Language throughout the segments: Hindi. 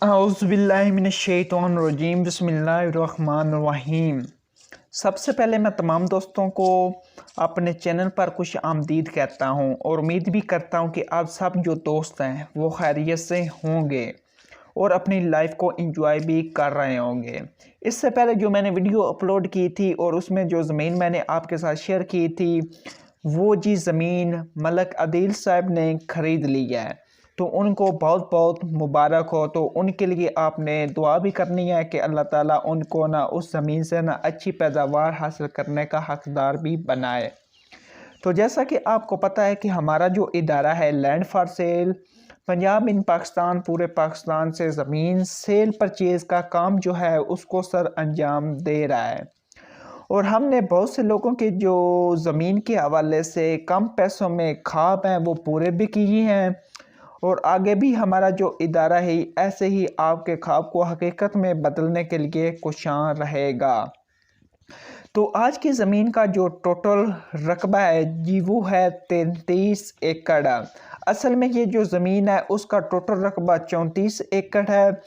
औज़ुबिल्लाहिमिनश्शैतानिर्रजीम बिस्मिल्लाहिर्रहमानिर्रहीम। सबसे पहले मैं तमाम दोस्तों को अपने चैनल पर खुश आमदीद कहता हूं और उम्मीद भी करता हूं कि आप सब जो दोस्त हैं वो खैरियत से होंगे और अपनी लाइफ को एंजॉय भी कर रहे होंगे। इससे पहले जो मैंने वीडियो अपलोड की थी और उसमें जो ज़मीन मैंने आपके साथ शेयर की थी वो जी ज़मीन मलक आदिल साहब ने ख़रीद ली है, तो उनको बहुत बहुत मुबारक हो। तो उनके लिए आपने दुआ भी करनी है कि अल्लाह ताला उनको ना उस ज़मीन से ना अच्छी पैदावार हासिल करने का हकदार भी बनाए। तो जैसा कि आपको पता है कि हमारा जो इदारा है लैंड फॉर सेल पंजाब इन पाकिस्तान, पूरे पाकिस्तान से ज़मीन सेल परचेज़ का काम जो है उसको सर अंजाम दे रहा है और हमने बहुत से लोगों के जो ज़मीन के हवाले से कम पैसों में ख्वाब हैं वो पूरे भी किए हैं और आगे भी हमारा जो इदारा है ऐसे ही आपके ख्वाब को हकीकत में बदलने के लिए कोशां रहेगा। तो आज की ज़मीन का जो टोटल रकबा है जी वो है 33 एकड़। असल में ये जो ज़मीन है उसका टोटल रकबा 34 एकड़ है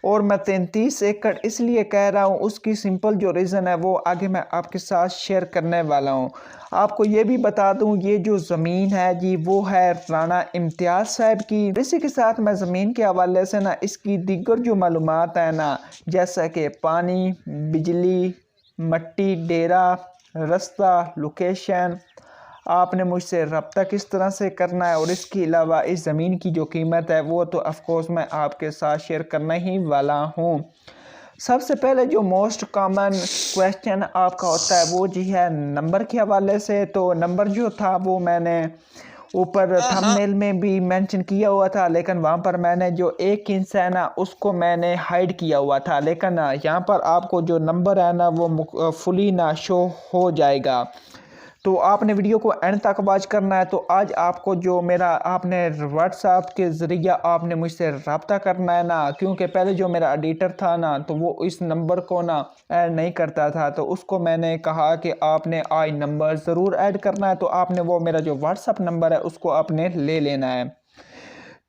और मैं 33 एकड़ इसलिए कह रहा हूँ, उसकी सिंपल जो रीज़न है वो आगे मैं आपके साथ शेयर करने वाला हूँ। आपको ये भी बता दूँ ये जो ज़मीन है जी वो है राणा इम्तियाज़ साहब की। इसी के साथ मैं ज़मीन के हवाले से ना इसकी दीगर जो मालूमात है ना, जैसा कि पानी, बिजली, मट्टी, डेरा, रास्ता, लोकेशन, आपने मुझसे रब्ता किस तरह से करना है और इसके अलावा इस ज़मीन की जो कीमत है वो तो ऑफकोर्स मैं आपके साथ शेयर करने ही वाला हूँ। सबसे पहले जो मोस्ट कॉमन क्वेश्चन आपका होता है वो जी है नंबर के हवाले से। तो नंबर जो था वो मैंने ऊपर थंबनेल में भी मेंशन किया हुआ था, लेकिन वहाँ पर मैंने जो 1 इंच है ना उसको मैंने हाइड किया हुआ था, लेकिन यहाँ पर आपको जो नंबर है ना वो फुली ना शो हो जाएगा। तो आपने वीडियो को एंड तक वॉच करना है। तो आज आपको जो मेरा आपने व्हाट्सएप के ज़रिए आपने मुझसे रब्ता करना है ना, क्योंकि पहले जो मेरा एडिटर था ना तो वो इस नंबर को ना ऐड नहीं करता था, तो उसको मैंने कहा कि आपने आई नंबर ज़रूर ऐड करना है। तो आपने वो मेरा जो व्हाट्सएप नंबर है उसको आपने ले लेना है।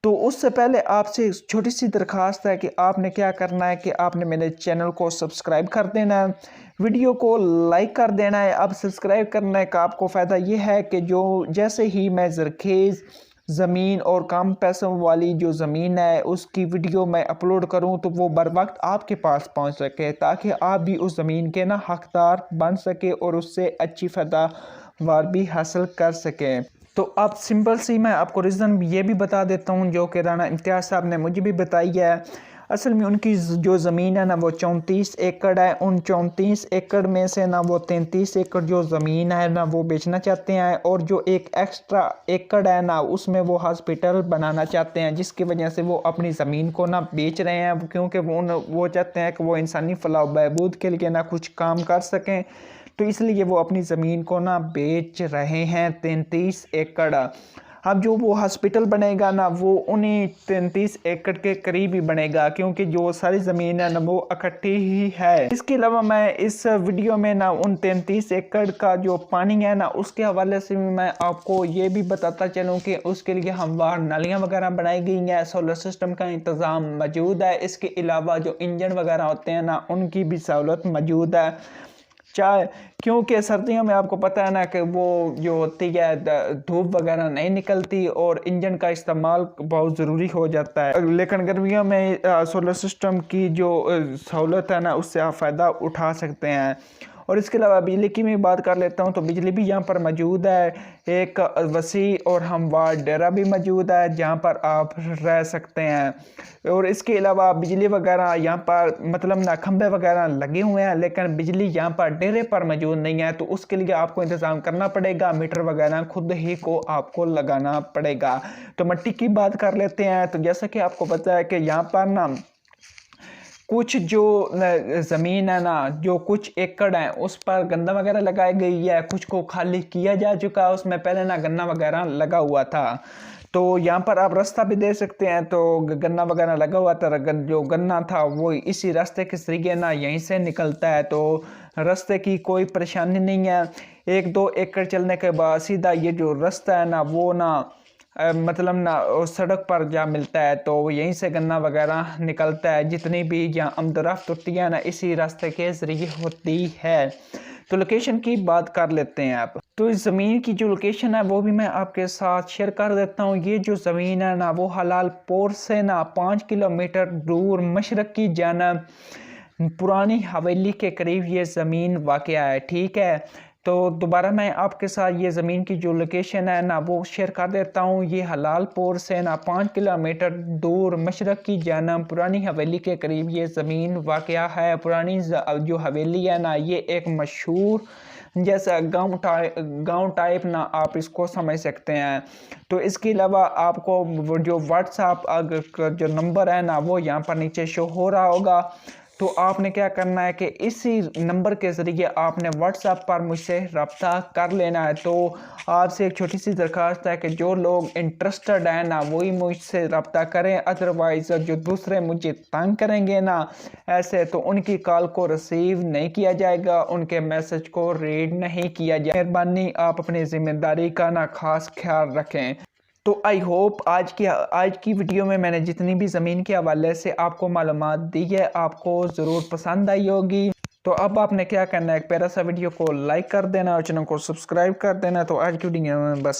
तो उससे पहले आपसे छोटी सी दरख्वास्त है कि आपने क्या करना है कि आपने मेरे चैनल को सब्सक्राइब कर देना है, वीडियो को लाइक कर देना है। अब सब्सक्राइब करने का आपको फ़ायदा ये है कि जो जैसे ही मैं ज़रखेज़ ज़मीन और कम पैसों वाली जो ज़मीन है उसकी वीडियो मैं अपलोड करूं तो वो बर वक्त आपके पास पहुंच सके, ताकि आप भी उस ज़मीन के ना हकदार बन सके और उससे अच्छी पैदावार भी हासिल कर सकें। तो अब सिंपल सी मैं आपको रीज़न ये भी बता देता हूँ जो कि राणा इम्तियाज़ साहब ने मुझे भी बताई है। असल में उनकी जो ज़मीन है ना वो 34 एकड़ है। उन 34 एकड़ में से ना वो 33 एकड़ जो ज़मीन है ना वो बेचना चाहते हैं और जो एक एक्स्ट्रा एकड़ है ना उसमें वो हॉस्पिटल बनाना चाहते हैं, जिसकी वजह से वो अपनी ज़मीन को ना बेच रहे हैं, क्योंकि वो चाहते हैं कि वो इंसानी फलाह बहबूद के लिए ना कुछ काम कर सकें। तो इसलिए वो अपनी ज़मीन को ना बेच रहे हैं 33 एकड़। अब जो वो हॉस्पिटल बनेगा ना वो उन्हीं 33 एकड़ के करीब ही बनेगा, क्योंकि जो सारी ज़मीन है ना वो इकट्ठी ही है। इसके अलावा मैं इस वीडियो में ना उन 33 एकड़ का जो पानी है ना उसके हवाले से भी मैं आपको ये भी बताता चलूँ कि उसके लिए हमवार नालियाँ वगैरह बनाई गई हैं, सोलर सिस्टम का इंतज़ाम मौजूद है। इसके अलावा जो इंजन वगैरह होते हैं ना उनकी भी सहूलत मौजूद है। चाय, क्योंकि सर्दियों में आपको पता है ना कि वो जो होती है धूप वगैरह नहीं निकलती और इंजन का इस्तेमाल बहुत ज़रूरी हो जाता है, लेकिन गर्मियों में सोलर सिस्टम की जो सहूलत है ना उससे आप फ़ायदा उठा सकते हैं। और इसके अलावा बिजली की मैं बात कर लेता हूँ तो बिजली भी यहाँ पर मौजूद है। एक वसी और हमवार डेरा भी मौजूद है जहाँ पर आप रह सकते हैं। और इसके अलावा बिजली वगैरह यहाँ पर मतलब ना खंभे वगैरह लगे हुए हैं, लेकिन बिजली यहाँ पर डेरे पर मौजूद नहीं है, तो उसके लिए आपको इंतज़ाम करना पड़ेगा, मीटर वगैरह खुद ही को आपको लगाना पड़ेगा। तो मिट्टी की बात कर लेते हैं। तो जैसा कि आपको पता है कि यहाँ पर ना कुछ जो ज़मीन है ना जो कुछ एकड़ है उस पर गन्ना वगैरह लगाई गई है, कुछ को खाली किया जा चुका है, उसमें पहले ना गन्ना वगैरह लगा हुआ था। तो यहाँ पर आप रास्ता भी दे सकते हैं, तो गन्ना वगैरह लगा हुआ था, जो गन्ना था वो इसी रास्ते के जरिए ना यहीं से निकलता है, तो रास्ते की कोई परेशानी नहीं है। 1-2 एकड़ चलने के बाद सीधा ये जो रास्ता है ना वो ना मतलब ना सड़क पर जा मिलता है तो यहीं से गन्ना वगैरह निकलता है। जितनी भी यहाँ आमदोरफ्त होती है ना इसी रास्ते के ज़रिए होती है। तो लोकेशन की बात कर लेते हैं आप। तो इस ज़मीन की जो लोकेशन है वो भी मैं आपके साथ शेयर कर देता हूँ। ये जो ज़मीन है ना वो हलालपुर से ना 5 किलोमीटर दूर मशरक़ की जानब पुरानी हवेली के करीब ये ज़मीन वाक़या है। ठीक है, तो दोबारा मैं आपके साथ ये ज़मीन की जो लोकेशन है ना वो शेयर कर देता हूँ। ये हलालपुर से ना 5 किलोमीटर दूर मशरक़ की जानब पुरानी हवेली के करीब ये ज़मीन वाक़या है। पुरानी जो हवेली है ना ये एक मशहूर जैसा गांव टाइप ना आप इसको समझ सकते हैं। तो इसके अलावा आपको वो जो व्हाट्सएप जो नंबर है ना वो यहाँ पर नीचे शो हो रहा होगा। तो आपने क्या करना है कि इसी नंबर के ज़रिए आपने व्हाट्सएप पर मुझसे रब्ता कर लेना है। तो आपसे एक छोटी सी दरख्वास्त है कि जो लोग इंटरेस्टेड हैं ना वही मुझसे रब्ता करें, अदरवाइज़ जो दूसरे मुझे तंग करेंगे ना ऐसे तो उनकी कॉल को रिसीव नहीं किया जाएगा, उनके मैसेज को रीड नहीं किया जाएगा। मेहरबानी आप अपनी ज़िम्मेदारी का ना खास ख्याल रखें। तो आई होप आज की वीडियो में मैंने जितनी भी ज़मीन के हवाले से आपको मालूमात दी है आपको ज़रूर पसंद आई होगी। तो अब आपने क्या करना है, एक प्यारा सा वीडियो को लाइक कर देना और चैनल को सब्सक्राइब कर देना। तो आज की वीडियो में बस